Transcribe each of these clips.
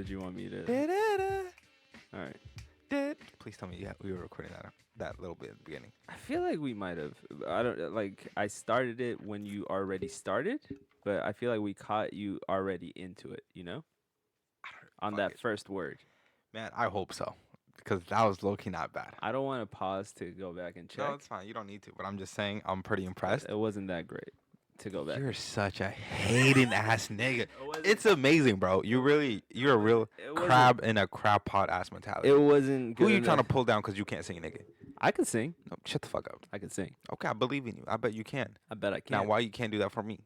did you want me to? All right. Please tell me we were recording that little bit at the beginning. I feel like we might have. I don't like. I started it when you already started, but I feel like we caught you already into it. You know, on Fuck that it. first word. Man, I hope so. Because that was low-key not bad. I don't want to pause to go back and check. No, it's fine. You don't need to. But I'm just saying I'm pretty impressed. It wasn't that great to go back. You're such a hating ass nigga. wasn't- It's amazing, bro. You're a real It wasn't- crab in a crab pot ass mentality. It wasn't. Who Good are you trying to enough. pull down because you can't sing, nigga? I could sing. No, shut the fuck up. I could sing. Okay, I believe in you. I bet you can. I bet I can. Now, why you can't do that for me?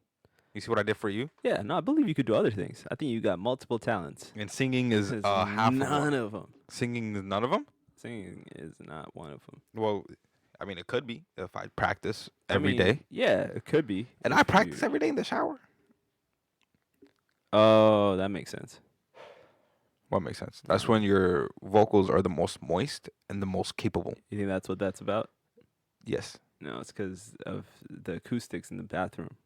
You see what I did for you? Yeah, no, I believe you could do other things. I think you got multiple talents. And singing is There's half none of of them. Singing is none of them? Singing is not one of them. Well, I mean, it could be if I practice every day. Yeah, it could be. And if I practice you- every day in the shower. Oh, that makes sense. What makes sense? That's when your vocals are the most moist and the most capable. You think that's what that's about? Yes. No, it's because of the acoustics in the bathroom.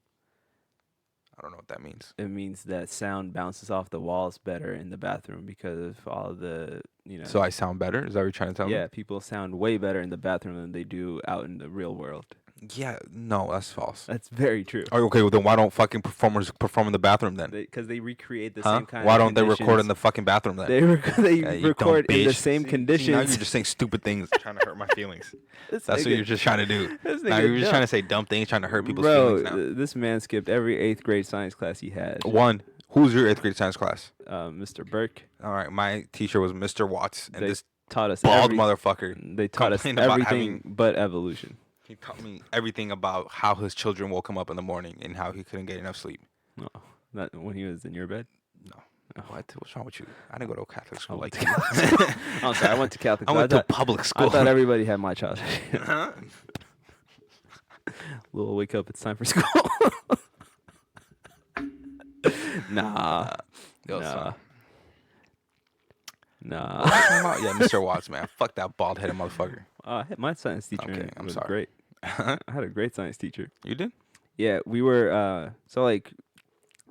I don't know what that means. It means that sound bounces off the walls better in the bathroom because of all the, So I sound better? Is that what you're trying to tell me? yeah, people sound way better in the bathroom than they do out in the real world. Yeah, no, that's false. That's very true. Oh, okay, well then why don't fucking performers perform in the bathroom then? Because they recreate the Huh? same kind Why of don't they record in conditions. the fucking bathroom then? They Yeah, you dumb record in the bitch. same See, conditions. now you're just saying stupid things, trying to hurt my feelings. This That's what nigga- you're just trying to do. this Now nigga you're just dumb. trying to say dumb things, trying to hurt people's Bro, feelings now. this man skipped every 8th grade science class he had. One, who's your 8th grade science class? Mr. Burke. All right, my teacher was Mr. Watts, and They this taught us bald every- motherfucker. They taught us complained about everything but evolution. He taught me everything about how his children woke him up in the morning and how he couldn't get enough sleep. No, not when he was in your bed. No. What? What's wrong with you? I didn't go to a Catholic school went like to you. I'm sorry, I went to Catholic. I school. went to thought, public I school. thought everybody had my childhood. Huh? Little wake up, it's time for school. Nah, Yo, nah, son. nah. What are you talking about? Yeah, Mr. Watts, man. Fuck that bald-headed motherfucker. My science teacher Okay, I'm was sorry. great. I had a great science teacher. You did? Yeah, we were so like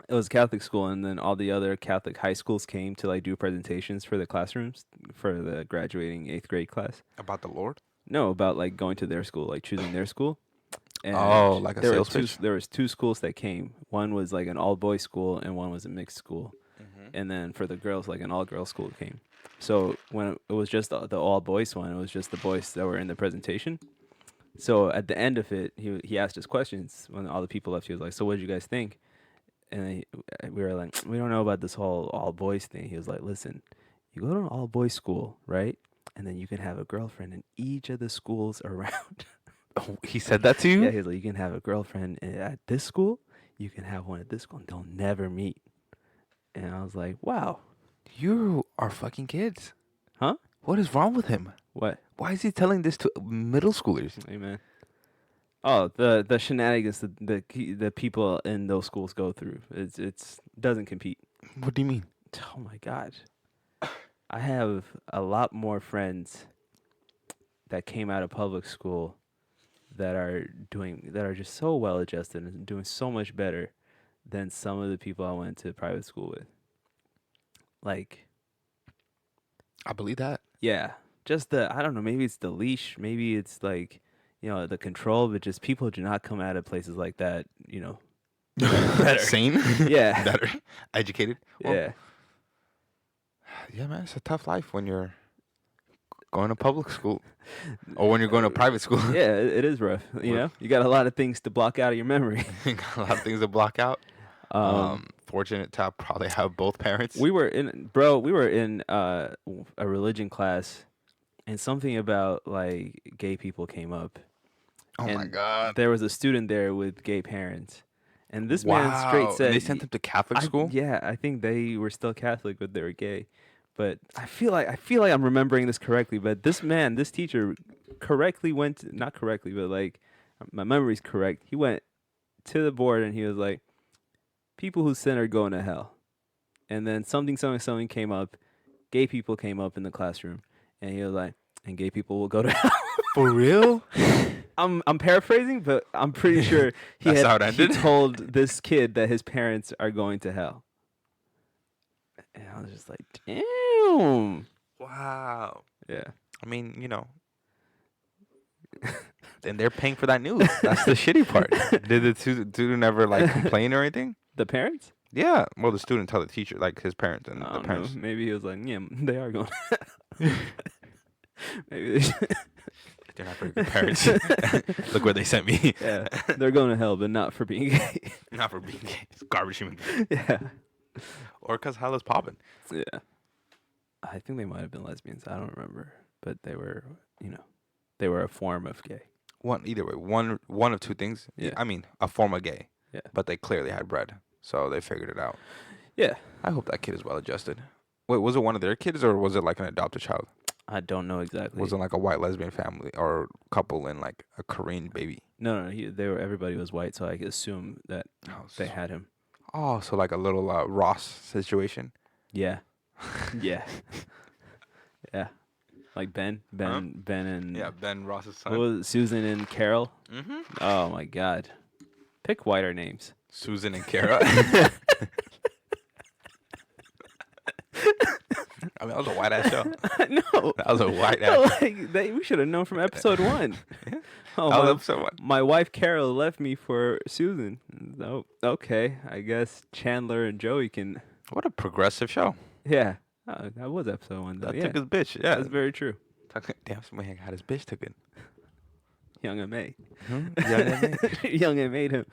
it was Catholic school, and then all the other Catholic high schools came to like do presentations for the classrooms for the graduating 8th grade class. About the Lord? No, about like going to their school, like choosing their school. And Oh, like a there sales were two, pitch? There was 2 schools that came. One was like an all boys school, and one was a mixed school. And then for the girls, like an all girls school came. So when it was just the all boys one, it was just the boys that were in the presentation. So at the end of it, he asked us questions when all the people left. He was like, "So what did you guys think?" And we were like, "We don't know about this whole all boys thing." He was like, "Listen, you go to an all boys school, right? And then you can have a girlfriend in each of the schools around." Oh, he said that to you? Yeah, he's like, "You can have a girlfriend at this school, you can have one at this school, and they'll never meet." And I was like, "Wow, You are fucking kids. huh? What is wrong with him? What? Why is he telling this to middle schoolers? Hey, man." Oh, the shenanigans the people in those schools go through. It's doesn't compete. What do you mean? Oh my God. I have a lot more friends that came out of public school that are just so well adjusted and doing so much better than some of the people I went to private school with. Like, I believe that. yeah, just I don't know, maybe it's the leash, maybe it's like, the control, but just people do not come out of places like that, better. Sane? Yeah. Better? Educated? Well, Yeah. Yeah, man, it's a tough life when you're going to public school or when you're going to private school. Yeah, it is rough. You got a lot of things to block out of your memory. You got a lot of things to block out. Fortunate to probably have both parents. We were in a religion class, and something about like gay people came up. Oh my and God. There was a student there with gay parents, and this man straight Wow. said And they sent them to Catholic school? Yeah, I think they were still Catholic, but they were gay. But I feel like I'm remembering this correctly. But this teacher, correctly not correctly, but like my memory's correct. He went to the board and he was like, "People who sin are going to hell." And then something came up. Gay people came up in the classroom, and he was like, "And gay people will go to hell." For real? I'm paraphrasing, but I'm pretty sure That's how it he ended? told this kid that his parents are going to hell. And I was just like, damn. Wow. Yeah. I mean, and they're paying for that news. That's the shitty part. Did the student ever like complain or anything? The parents? Yeah. Well, the student tell the teacher, like his parents and I the don't know. parents. Maybe he was like, yeah, they are going. Maybe they They're not very good parents. Look where they sent me. yeah, they're going to hell, but not for being gay. Not for being gay. It's garbage human being. Yeah. Or because hell is popping. Yeah. I think they might have been lesbians. I don't remember. But they were, they were a form of gay. Either way, one of two things. Yeah. I mean, a form of gay. Yeah. But they clearly had bread, so they figured it out. Yeah. I hope that kid is well adjusted. Wait, was it one of their kids or was it like an adopted child? I don't know exactly. Was it like a white lesbian family or couple and like a Korean baby? No. Everybody was white, so I could assume that they had him. Oh, so like a little Ross situation. Yeah. Yeah. Yeah. Like Ben and Ben Ross's son. what was it, Susan and Carol? Mm-hmm. Oh my God. Pick whiter names. Susan and Kara. I mean, that was a white ass show. No. That was a white ass. We should have known from episode 1. Oh, That was episode 1. my wife Carol left me for Susan. Oh, okay. I guess Chandler and Joey can. What a progressive show. Yeah. That was episode 1 though. That Yeah. took his bitch. Yeah. That's very true. Damn, somebody had his bitch taken. Young and May. Yeah. Young and made him.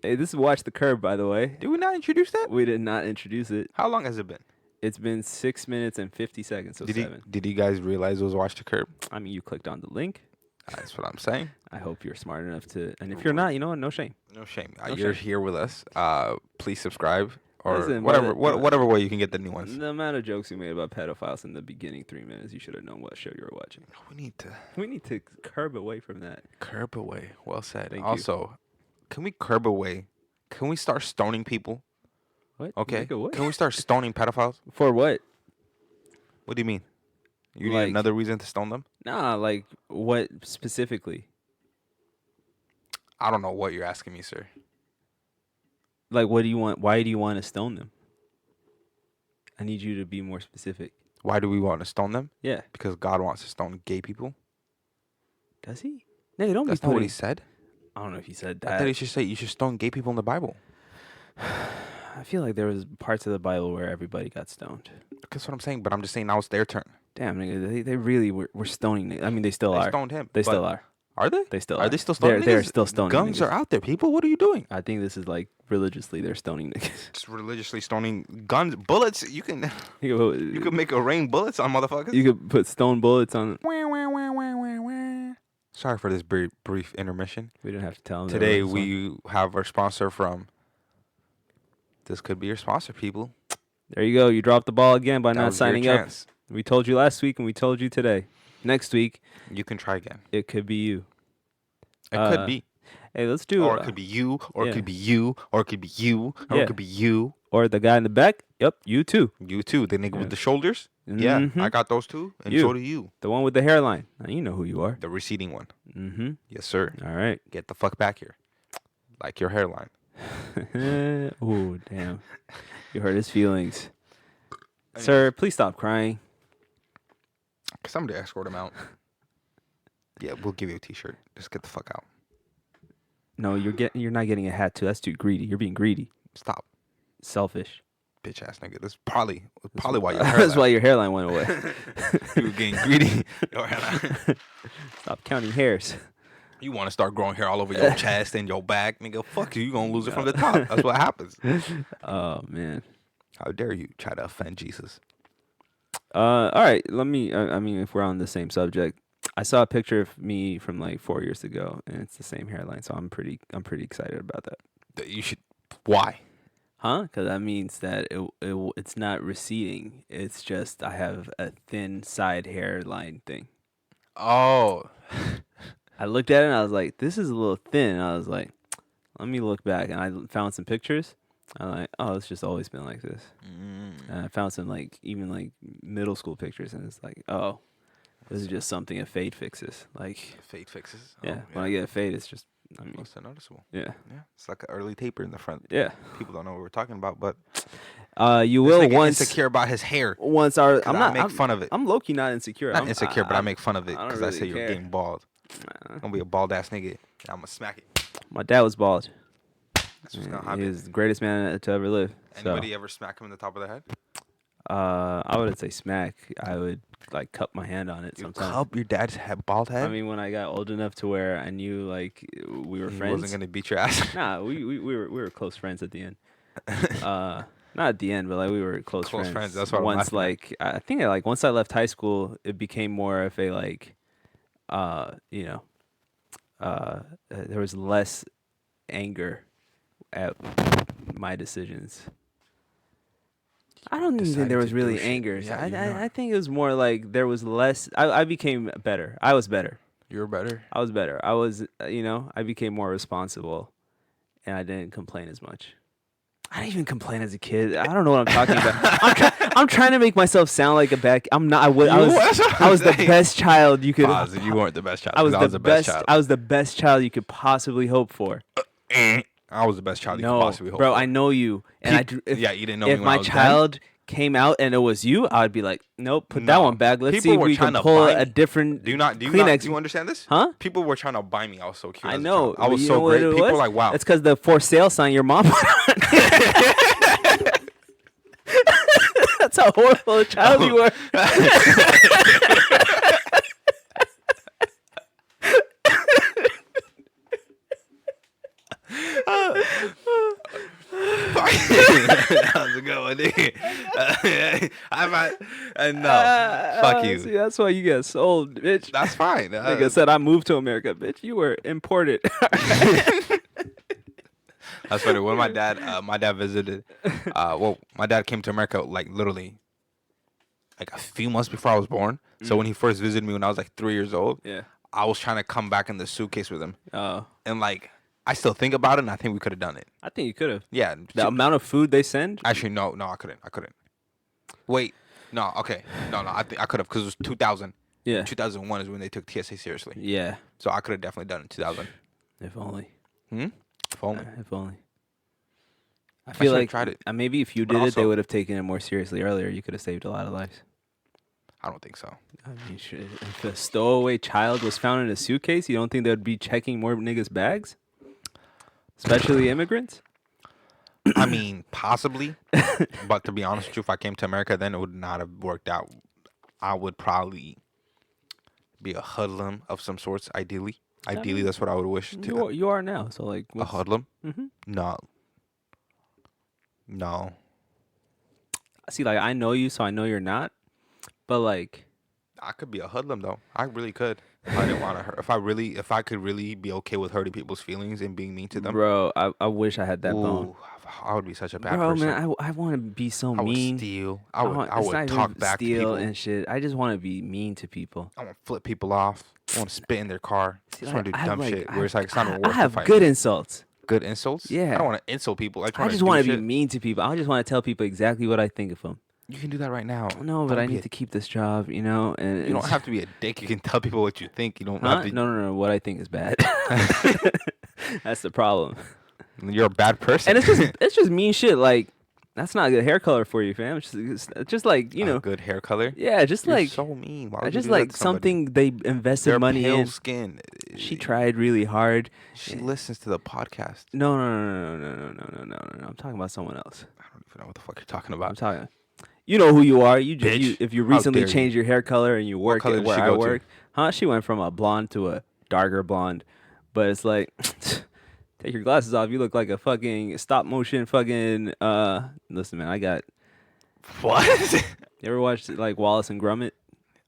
Hey, this is Watch the Curb, by the way. Did we not introduce that? We did not introduce it. How long has it been? It's been 6 minutes and 50 seconds. So 7. Did you guys realize it was Watch the Curb? I mean, you clicked on the link. That's what I'm saying. I hope you're smart enough to. And if you're not, you know what? No shame. No shame. No You're shame. here with us. Please subscribe or Listen, whatever way you can get the new ones. The amount of jokes we made about pedophiles in the beginning 3 minutes, you should have known what show you were watching. We We need to curb away from that. curb away. Well said. Thank you. Also, can we curb away? Can we start stoning people? What? Okay. Make a what? Can we start stoning pedophiles? For what? What do you mean? You Like- need another reason to stone them? Nah, like what specifically? I don't know what you're asking me, sir. Like, what do you want? Why do you want to stone them? I need you to be more specific. Why do we want to stone them? Yeah. Because God wants to stone gay people. Does he? No, don't That's be not what putting. he said. I don't know if he said I that. thought he should say you should stone gay people in the Bible. I feel like there was parts of the Bible where everybody got stoned. That's what I'm saying. But I'm just saying now it's their turn. Damn, nigga, they really were stoning. I mean, they still They are. stoned him. They but still are. Are they? They still Are they still stoning They're niggas? still stoning Guns niggas. are out there, people. What are you doing? I think this is like religiously they're stoning niggas. Just religiously stoning guns, bullets. You can You could make a rain bullets on motherfuckers. You could put stone bullets on. Sorry for this brief intermission. We didn't have to tell them. Today we have our sponsor from. This could be your sponsor, people. There you go. You dropped the ball again by That not was your signing up. chance. We told you last week and we told you today. Next week, You can try again. it could be you. It Uh, could be. Hey, let's do Or it. it could be you, or yeah. it could be you, or it could be you, or Yeah. it could be you. Or the guy in the back. Yep, you too. You too. The nigga Yeah. with the shoulders. Yeah, Mhm. I got those too. And You. so do you. The one with the hairline. Now, you know who you are. The receding one. Mm-hmm. Yes, sir. All right. Get the fuck back here. Like your hairline. Oh, damn. You hurt his feelings. I mean- Sir, please stop crying. Somebody escort him out. Yeah, we'll give you a t-shirt. Just get the fuck out. No, you're not getting a hat too. That's too greedy. You're being greedy. Stop. Selfish. Bitch ass nigga. That's probably why your hairline. That's why your hairline went away. You were getting greedy. Your hairline. Stop counting hairs. You want to start growing hair all over your chest and your back, nigga. Fuck you. You gonna lose it from the top. That's what happens. Oh man. How dare you try to offend Jesus? All right. Let me. I mean, if we're on the same subject, I saw a picture of me from like 4 years ago, and it's the same hairline. So I'm pretty excited about that. That you should. Why? Huh? Because that means that it's not receding. It's just I have a thin side hairline thing. Oh. I looked at it and I was like, this is a little thin. And I was like, let me look back. And I found some pictures. I'm like, oh, it's just always been like this. And I found some even middle school pictures. And it's like, oh, this is just something a fade fixes. Like, Fade fixes. yeah, Oh, when I get a fade, it's just, I mean, Most noticeable. yeah. Yeah. It's like an early taper in the front. Yeah. People don't know what we're talking about, but You This will nigga once insecure about his hair. once our. 'Cause I make fun of it. I'm low-key not insecure. Not insecure, but I make fun of it I don't because I really say you're care. getting bald. I'm gonna be a bald ass nigga. I'm gonna smack it. My dad was bald. That's what's gonna happen. He was the greatest man to ever live. Anybody ever smack him in the top of the head? I wouldn't say smack. I would like cup my hand on it You sometimes. cup your dad's bald head? I mean, when I got old enough to where I knew like we were he friends. wasn't gonna beat your ass. Nah, we were close friends at the end. Not at the end, but like we were close friends. That's what once I'm like I think like once I left high school, it became more of a like, there was less anger at my decisions. I don't even think there was really anger. Yeah, I think it was more like there was less. I became better. I was better. You were better. I was better. I was, I became more responsible, and I didn't complain as much. I didn't even complain as a kid. I don't know what I'm talking about. I'm trying to make myself sound like a bad. I'm not. I was the best child you could. Pause, you weren't the best child. I was the best. child. I was the best child you could possibly hope for. I was the best child you could possibly hope bro, for. I know you, and you didn't know me if when my I was child came out and it was you, I would be like, nope, put that No. one back. Let's People see if were we trying can to pull buy a me. different. Do you Kleenex. understand this? Huh? People were trying to buy me. I was so cute. I as a know. child. I was You so know what great. it People was? were like, wow. It's because the for sale sign your mom put on. That's how horrible a child you were. That was a good one, nigga. No, fuck you. See, that's why you get sold, bitch. That's fine. Like I said, I moved to America, bitch. You were imported. That's funny. When my dad visited, my dad came to America like literally like a few months before I was born. So when he first visited me when I was like 3 years old, Yeah. I was trying to come back in the suitcase with him. Oh. And like I still think about it, and I think we could have done it. I think you could have. Yeah. The amount of food they send? Actually, no, I couldn't. Wait, no, okay, no, I think I could have because it was 2000. Yeah. 2001 is when they took TSA seriously. Yeah. So I could have definitely done it in 2000. If only. If only. If only. I feel should've like tried it. Maybe if you But did it, they also- would have taken it more seriously earlier. You could have saved a lot of lives. I don't think so. I mean, if a stowaway child was found in a suitcase, you don't think they'd be checking more niggas' bags? Especially immigrants? I mean, possibly. But to be honest with you, if I came to America, then it would not have worked out. I would probably be a hoodlum of some sorts, ideally. Ideally, that's what I would wish to. You are now, so like... A hoodlum? Mm-hmm. No. See, like, I know you, so I know you're not. But, like... I could be a hoodlum, though. I really could. If I didn't want to hurt. If I could really be okay with hurting people's feelings and being mean to them. Bro, I wish I had that bone. I would be such a bad Bro, person. man, I want to be so I would mean. steal. I it's not would even talk back to steal people. and shit. I just want to be mean to people. I want to flip people off. I want to spit in their car. I just want to do dumb shit where it's like it's not even I worth have the fight. good insults. Good insults? Yeah. I don't want to insult people. I just want to be mean to people. I just want to tell people exactly what I think of them. You can do that right now. No, but I need to keep this job, you know. And You don't have to be a dick. You can tell people what you think. You don't Huh? have to. No. What I think is bad. That's the problem. You're a bad person. And it's just mean shit. Like that's not a good hair color for you, fam. It's just like you know. Good hair color. Yeah, just You're like so mean. Why would I you just do that like to somebody? something they invested They're money pale in. skin. She tried really hard. She listens to the podcast. No. I'm talking about someone else. I don't even know what the fuck you're talking I'm about. talking. You know who you are. You just Bitch. if you How recently dare you. changed your hair color and you work color at did where she I go to? work, huh? She went from a blonde to a darker blonde, but it's like, take your glasses off. You look like a fucking stop motion fucking. Listen, man, I got. What? You ever watched like Wallace and Gromit?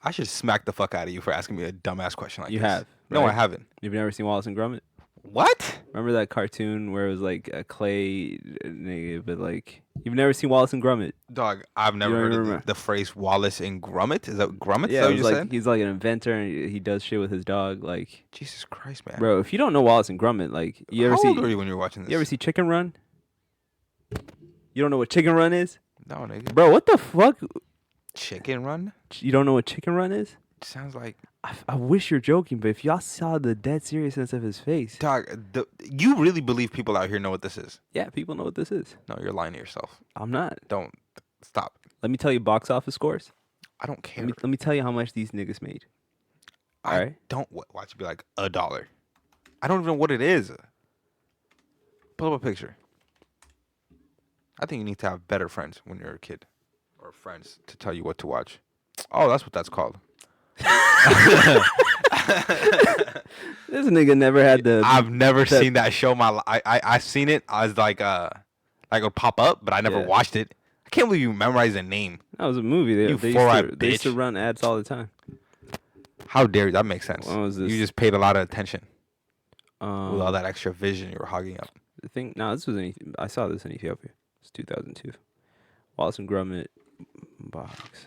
I should smack the fuck out of you for asking me a dumbass question like You this. have, No, I right? haven't. You've never seen Wallace and Gromit? What? Remember that cartoon where it was like a clay nigga, but like you've never seen Wallace and Gromit? Dog, I've never don't heard of remember. the phrase Wallace and Gromit. Is that Gromit? Yeah, Is that it what was you like said? he's like an inventor and he does shit with his dog. Like, Jesus Christ, man. bro, if you don't know Wallace and Gromit, like you ever How see? old were you when you were watching this? You ever see Chicken Run? You don't know what Chicken Run is? No, nigga. Bro, what the fuck? Chicken Run? You don't know what Chicken Run is? Sounds like I wish you're joking, but if y'all saw the dead seriousness of his face, Dog, you really believe people out here know what this is? yeah, people know what this is. No, you're lying to yourself. I'm not. Don't stop. Let me tell you box office scores. I don't care. Let me tell you how much these niggas made. All I right. don't watch it be like $1. I don't even know what it is. Pull up a picture. I think you need to have better friends when you're a kid, or friends to tell you what to watch. Oh, that's what that's called. This nigga never had the. I've never seen that show. I seen it. I was like it would pop up, but I never watched it. I can't believe you memorized a name. That was a movie. They used to run ads all the time. How dare you? That makes sense. When was this? You just paid a lot of attention with all that extra vision you were hogging up. The thing. No, this was I saw this in Ethiopia. It's 2002. Wallace and Gromit box.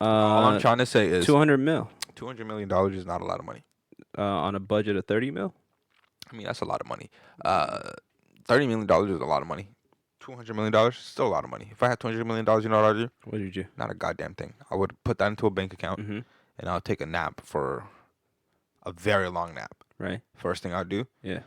All I'm trying to say is $200 million. $200 million is not a lot of money. On a budget of $30 million. I mean, that's a lot of money. $30 million is a lot of money. $200 million is still a lot of money. If I had $200 million, you know what I'd do? What did you do? Not a goddamn thing. I would put that into a bank account, Mm-hmm. and I'll take a nap for a very long nap. Right. First thing I'll do. Yeah.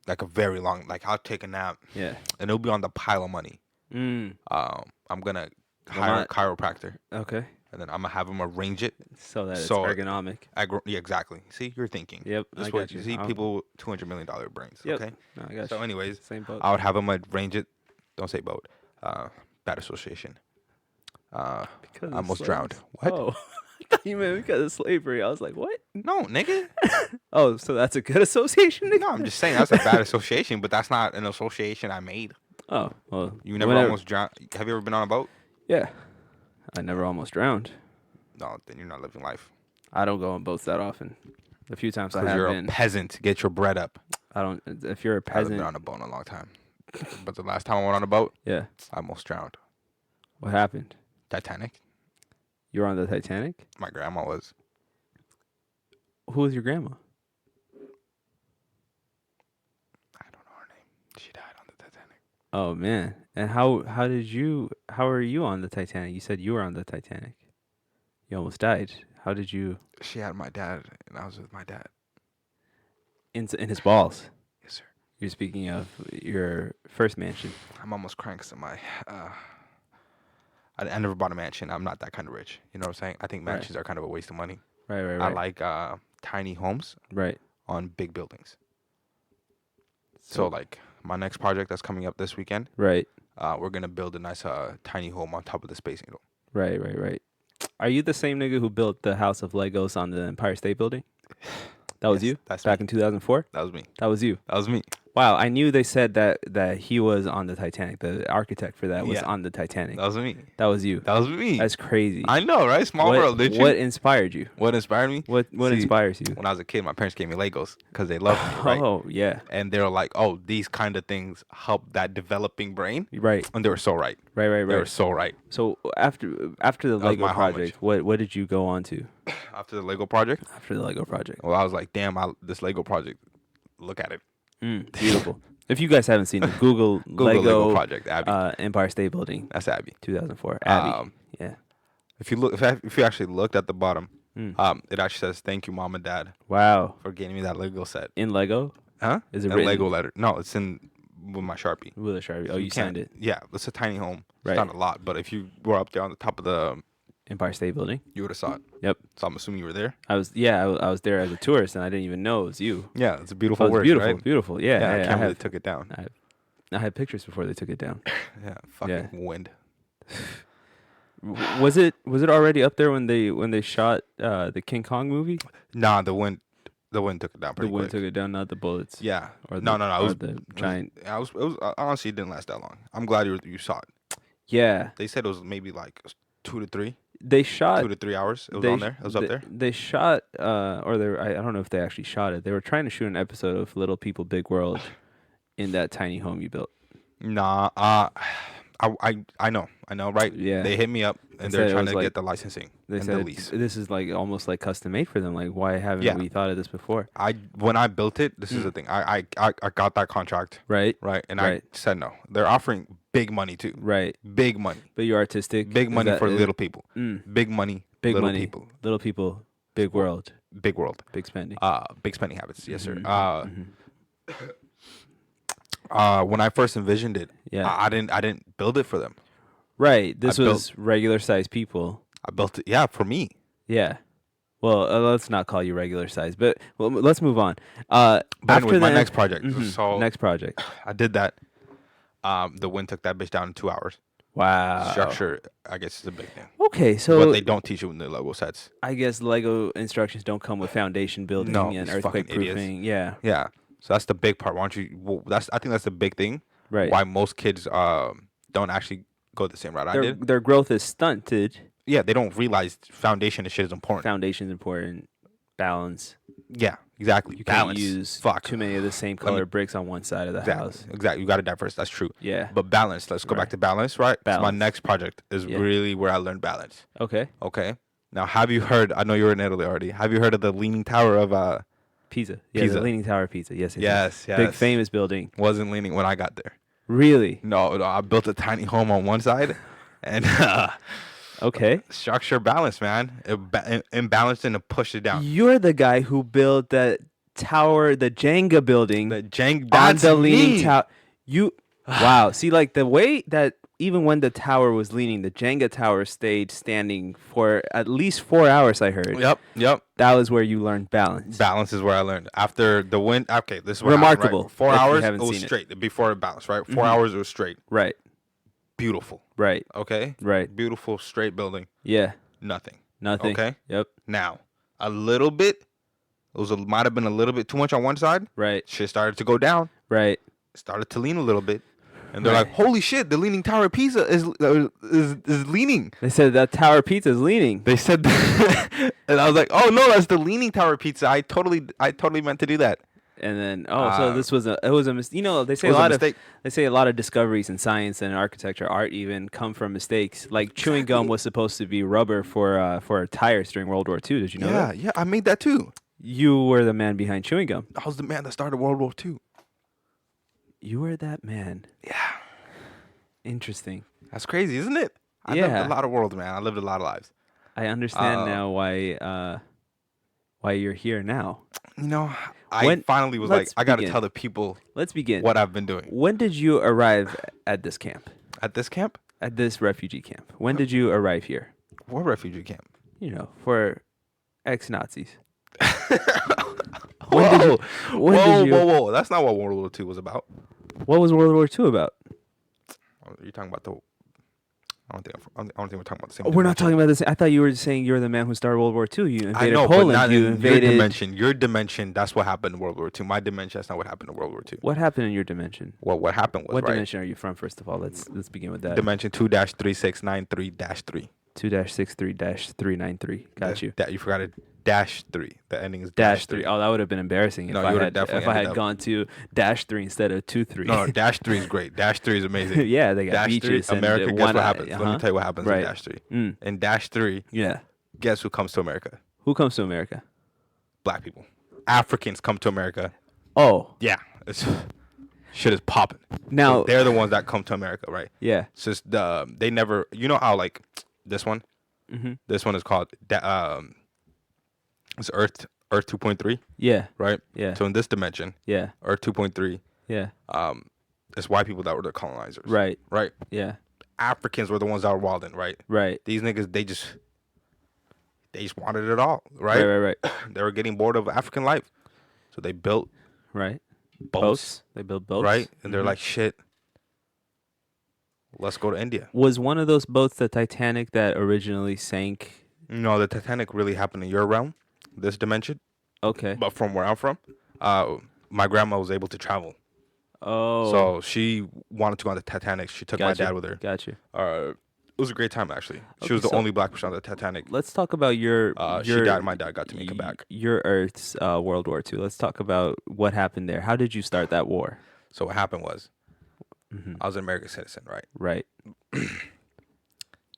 Like a very long, like I'll take a nap. Yeah. And it'll be on the pile of money. Mm. I'm gonna hire a chiropractor. Okay. And then I'm gonna have him arrange it So that it's ergonomic. Yeah, exactly. See, you're thinking. Yep. This I what got you you. see. People $200 million brains. Yep. Okay. No, I got So, you. anyways, Same boat. I would have him arrange it. Don't say boat. Bad association. Because I of almost slaves? drowned. What? Oh. I thought you meant because of slavery. I was like, what? No, nigga. Oh, so that's a good association? No, I'm just saying that's a bad association, but that's not an association I made. Oh, well. You never almost drowned. Have you ever been on a boat? Yeah. I never almost drowned. No, then you're not living life. I don't go on boats that often. The few times I have Because you're been. a peasant. Get your bread up. I don't. If you're a I haven't peasant. been on a boat in a long time. But the last time I went on a boat, Yeah. I almost drowned. What happened? Titanic. You were on the Titanic? My grandma was. Who was your grandma? I don't know her name. She died on the Titanic. Oh man. And how are you on the Titanic? You said you were on the Titanic. You almost died. How did you She had my dad, and I was with my dad. in his balls? Yes, sir. You're speaking of your first mansion. I'm almost crying because of my. I never bought a mansion. I'm not that kind of rich. You know what I'm saying? I think Right. mansions are kind of a waste of money. Right. I like tiny homes Right. on big buildings. So like my next project that's coming up this weekend, Right. we're gonna build a nice tiny home on top of the Space Needle. Right. Are you the same nigga who built the house of Legos on the Empire State Building? That was Yes, you? that's Back me. in 2004? That was me. That was you. That was me. Wow, I knew they said that he was on the Titanic. The architect for that was Yeah. on the Titanic. That was me. That was you. That was me. That's crazy. I know, right? Small world, did you? What inspired you? What inspired me? What See, inspires you? When I was a kid, my parents gave me Legos because they loved me, right? Oh, yeah. And they were like, "Oh, these kind of things help that developing brain," Right. and they were so right. They were Right. so right. So after the was Lego my homage. project, what did you go on to After the Lego project, after the Lego project? well, I was like, "Damn, this Lego project, look at it." Beautiful. If you guys haven't seen it, Google Google Lego project, Abby. Empire State Building, That's Abby. 2004. Abby. Yeah. If you actually looked at the bottom, Mm. it actually says, "Thank you, Mom and Dad, Wow. for getting me that Lego set." In Lego? Huh? Is it a written? Lego letter? No, it's in with my Sharpie. With a Sharpie. Oh, you can't- signed it. Yeah, it's a tiny home. Right. It's not a lot, but if you were up there on the top of the, Empire State Building. you would have saw it. Yep. So I'm assuming you were there. I was there as a tourist and I didn't even know it was you. Yeah, it's a Oh, beautiful it's work, beautiful, right? beautiful. Yeah, Yeah, I can't believe have, they took it down. I had pictures before they took it down. Yeah, fucking wind. Was it already up there when they shot the King Kong movie? Nah, the wind took it down The pretty wind quick. took it down, not the bullets. Yeah. Or No. the- It or was the giant. It was honestly, it didn't last that long. I'm glad you saw it. Yeah, They said it was maybe like 2 to 3 they shot. 2 to 3 hours. It was they on sh- there. It was up there. They shot, or they I don't know if they actually shot it. They were trying to shoot an episode of Little People Big World in that tiny home you built. Nah, I know, right? Yeah. They hit me up and They they're said it trying was to like get the licensing they and the said lease. this is like almost like custom made for them. Like, why haven't Yeah. we thought of this before? When I built it, this is the thing. I got that contract, Right. right? And Right. I said no. They're offering big money too. Right. Big money. But you're artistic. Big Is money that- for is- little people. Big money, Big little money. people. Little people. Big world. Big world. Big spending. Big spending habits. Yes, sir. Mm-hmm. When I first envisioned it, Yeah. I didn't build it for them. Right. This I was regular sized people. I built it, yeah, for me. Yeah. Well, let's not call you regular size, but let's move on. But After anyways, my that- next project. Mhm. So Next project. I did that. The wind took that bitch down in 2 hours. Wow. Structure, I guess, is a big thing. Okay, But so they don't teach you in the Lego sets. I guess Lego instructions don't come with foundation building No, and these earthquake fucking idiots. proofing. Yeah. Yeah. So that's the big part. Why don't you? Well, I think that's the big thing. Right. Why most kids don't actually go the same route I did. Their growth is stunted. Yeah, they don't realize foundation and shit is important. Foundation's important. Balance. Yeah, exactly. You Balance. can't use Fuck. too many of the same Let me- color bricks on one side of the Exactly. house. Exactly. You got to diverse. That's true. Yeah. But balance. Let's go Right. back to balance, right? 'Cause my Balance. next project is Yeah. really where I learned balance. Okay. Okay. Now, have you heard? I know you were in Italy already. Have you heard of the Leaning Tower of? Pizza. Yeah, Pisa. the Leaning Tower of Pisa. Yes. Yes. Big famous building. Wasn't leaning when I got there. Really? No, I built a tiny home on one side, and Okay. structure balance, man. Imbalanced and it pushed it down. You're the guy who built that tower, the Jenga building The jank. on That's the leaning me. tower. Wow. See, like the way that even when the tower was leaning, the Jenga tower stayed standing for at least 4 hours. I heard. Yep. That was where you learned balance. Balance is where I learned. After the wind, okay, this is what Remarkable, happened, right? 4 if you hours, haven't it was seen it. straight. Before it balanced, right? 4 hours, it was straight. Right. Beautiful. Right. Okay? Right. Beautiful, straight building. Yeah. Nothing. Nothing. Okay? Yep. Now, a little bit, might have been a little bit too much on one side. Right. Shit started to go down. Right. Started to lean a little bit. And they're Right. like, holy shit, the Leaning Tower of Pisa is leaning. They said that tower pizza is leaning. They said that. And I was like, oh no, that's the Leaning Tower pizza. I totally meant to do that. And then so this was a mistake. You know, they say It a was a lot of mistake. discoveries in science and architecture, art even come from mistakes. Like chewing gum was supposed to be rubber for tires during World War II. Did you know that? Yeah, I made that too. You were the man behind chewing gum. I was the man that started World War II. You were that man. Yeah. Interesting. That's crazy, isn't it? I Yeah. lived a lot of worlds, man. I lived a lot of lives. I understand now why you're here now. You know, I When- finally was like, let's I got to begin. tell the people Let's begin. what I've been doing. When did you arrive at this camp? At this camp? At this refugee camp? When did you arrive here? What refugee camp? You know, for ex-Nazis. Whoa, did you- whoa. That's not what World War II was about. What was World War II about? You're talking about the... I don't think we're talking about the same We're not dimension. talking about this. I thought you were saying you're the man who started World War II. You I invaded know, Poland. but not You in your invaded. dimension. Your dimension, that's what happened in World War II. My dimension, that's not what happened in World War II. What happened in your dimension? Well, what happened was, What right? dimension are you from? First of all, let's begin with that. Dimension 2-3693-3. 2-63-393. Got you. That you forgot a -3. The ending is -3. Oh, that would have been embarrassing No, if you I would've had definitely if I ended had up- gone to -3 instead of 2-3. No, -3 is great. -3 is amazing. Yeah, they got -3, beaches. and America, guess one what happens? Let me uh-huh. tell you what happens Right. in -3. Mm. In -3, Yeah. guess who comes to America? Who comes to America? Black people. Africans come to America. Oh, Yeah. It's, shit is popping. now. They're the ones that come to America, right? Yeah. It's just they never, you know how like this one? Mm-hmm. This one is called, it's Earth 2.3, Yeah. right? Yeah. So in this dimension, Yeah. Earth 2.3, Yeah. it's white people that were the colonizers. Right. Right? Yeah. Africans were the ones that were wilding, right? Right. These niggas, they just wanted it all, right? Right. They were getting bored of African life. So they built Right. boats, They built boats. right? And they're Mhm. like, shit, let's go to India. Was one of those boats the Titanic that originally sank? No, the Titanic really happened in your realm, this dimension. Okay. But from where I'm from, my grandma was able to travel. Oh. So she wanted to go on the Titanic. She took my Gotcha. dad with her. Got you. It was a great time, actually. She Okay, was the so- only black person on the Titanic. Let's talk about your She died. My dad got to make it back. Your Earth's World War II. Let's talk about what happened there. How did you start that war? So what happened was, Mhm. I was an American citizen, right? Right.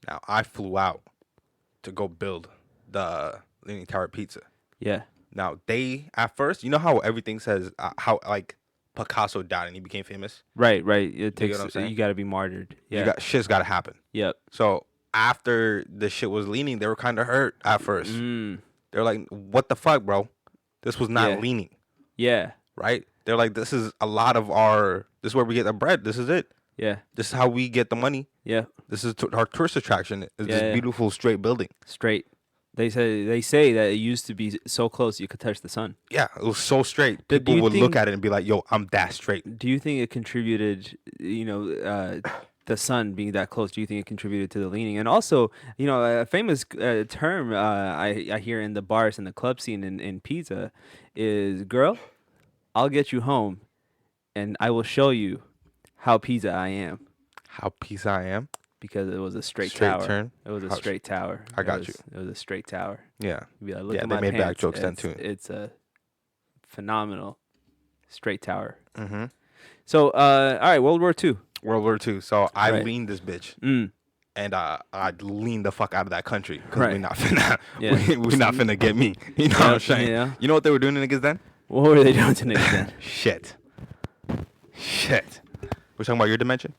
Now I flew out to go build the Leaning Tower Pizza. Yeah. Now they at first, you know how everything says how like Picasso died and he became famous. Right. It You get takes. what I'm saying? You got to be martyred. You Yeah. got shit's got to happen. Yep. So after the shit was leaning, they were kind of hurt at first. Mm. They're like, "What the fuck, bro? This was not Yeah. leaning, Yeah. right?" They're like, "This is a lot of our. This is where we get the bread. This is it. Yeah. This is how we get the money. Yeah. This is our tourist attraction. Is this Yeah. beautiful straight building? Straight. They say that it used to be so close you could touch the sun. Yeah, it was so straight. Do People you would look think- at it and be like, "Yo, I'm that straight." Do you think it contributed, the sun being that close? Do you think it contributed to the leaning? And also, a famous term I hear in the bars and the club scene in Pisa is, girl, I'll get you home and I will show you how Pisa I am. How peace I am. Because it was a straight Straight tower. turn? It was a How- straight tower. I got you. It was a straight tower. Yeah. You'd be like, look Yeah, at they my made back pants. jokes then, It's- too. It's a phenomenal straight tower. Mm-hmm. So, all right, World War II. World War II. So I Right. leaned this bitch. Mm. And I leaned the fuck out of that country because Right. we're not finna, Yeah. we not finna get me. You know what I'm saying? Yeah. You know what they were doing to niggas then? What were they doing to niggas then? Shit. We're talking about your dimension?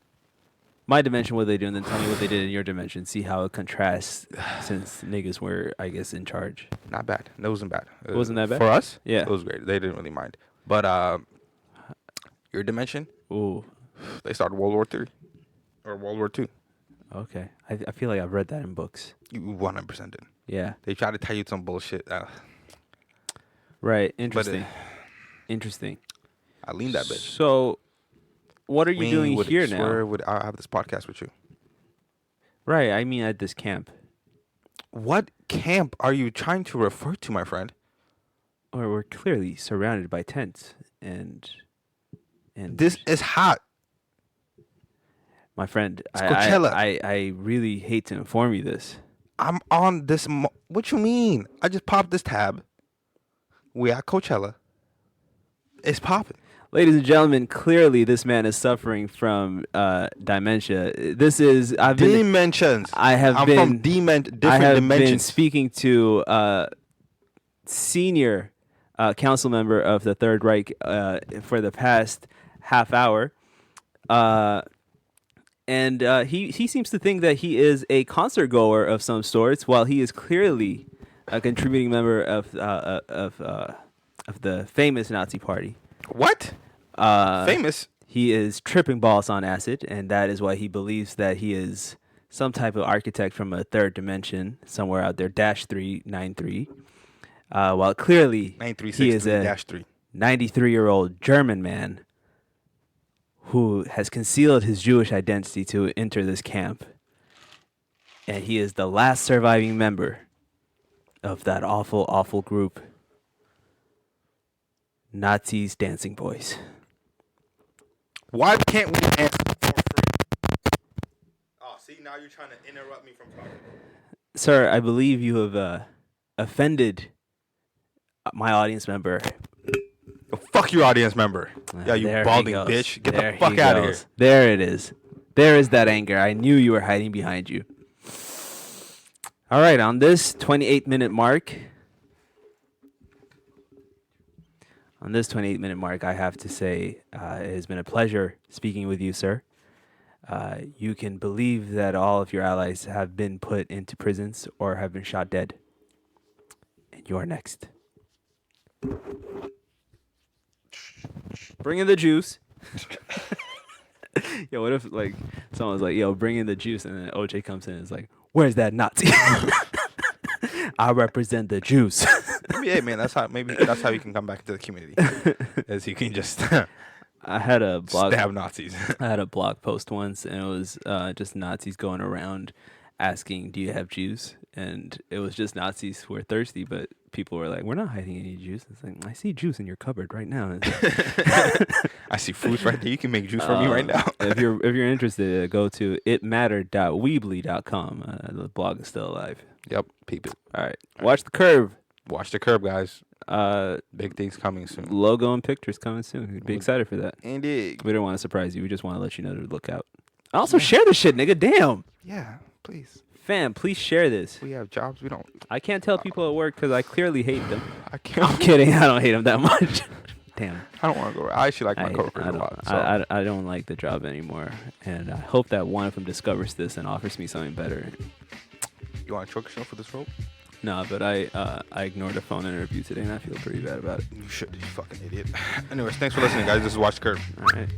My dimension, what they doing, then tell me what they did in your dimension. See how it contrasts since niggas were, I guess, in charge. Not bad. That wasn't bad. It wasn't that bad? For us? Yeah. It was great. They didn't really mind. But your dimension, Ooh, they started World War III. Or World War II. okay. I feel like I've read that in books. You 100% did. Yeah. They tried to tell you some bullshit. Right. Interesting. Interesting. I leaned that bitch. So, what are you doing here Where now? would I have this podcast with you? Right. I mean, at this camp. What camp are you trying to refer to, my friend? Or we're clearly surrounded by tents and This is hot. my friend, It's Coachella. I really hate to inform you this. I'm on this. What you mean? I just popped this tab. We at Coachella. It's popping. Ladies and gentlemen, clearly this man is suffering from dementia. This is Dimensions. I'm from different I have been dimensions. speaking to senior council member of the Third Reich for the past half hour. And he seems to think that he is a concert goer of some sorts, while he is clearly a contributing member of the famous Nazi Party. What? Famous? He is tripping balls on acid, and that is why he believes that he is some type of architect from a third dimension somewhere out there, -393. While clearly he is a 9363-3. 93-year-old German man who has concealed his Jewish identity to enter this camp. And he is the last surviving member of that awful, awful group, Nazis Dancing Boys. Why can't we dance for free? Oh, see, now you're trying to interrupt me from talking. Sir, I believe you have offended my audience member. Oh, fuck your audience member. Yeah, you There he balding goes. bitch. Get There the fuck he out of here. goes. There it is. There is that anger. I knew you were hiding behind you. All right, on this 28-minute mark, I have to say it has been a pleasure speaking with you, sir. You can believe that all of your allies have been put into prisons or have been shot dead. And you are next. Bring in the juice. Yo, what if like someone's like, yo, bring in the juice, and then OJ comes in and is like, where's that Nazi? I represent the juice. Maybe that's how you can come back into the community. As you can just I had a blog stab Nazis. I had a blog post once, and it was just Nazis going around asking, do you have juice? And it was just Nazis who were thirsty, but people were like, we're not hiding any juice. It's like, I see juice in your cupboard right now. I see fruits right there. You can make juice for me right now. If you're interested, go to itmattered.weebly.com. The blog is still alive. Yep, peep it. All right. Watch the curve. Watch the curb, guys. Big things coming soon. Logo and pictures coming soon. We'd be excited for that. Indeed. We don't want to surprise you. We just want to let you know to look out. Also, share the shit, nigga. Damn. Yeah, please. Fam, please share this. We have jobs. We don't. I can't tell people at work because I clearly hate them. I can't. I'm kidding. I don't hate them that much. Damn. I don't want to go. I actually like my coworkers a lot. So. I don't like the job anymore. And I hope that one of them discovers this and offers me something better. You want a choke show for this role? No, but I ignored a phone interview today and I feel pretty bad about it. You should, you fucking idiot. Anyways, thanks for listening, guys. This is Watch the Curb. All right.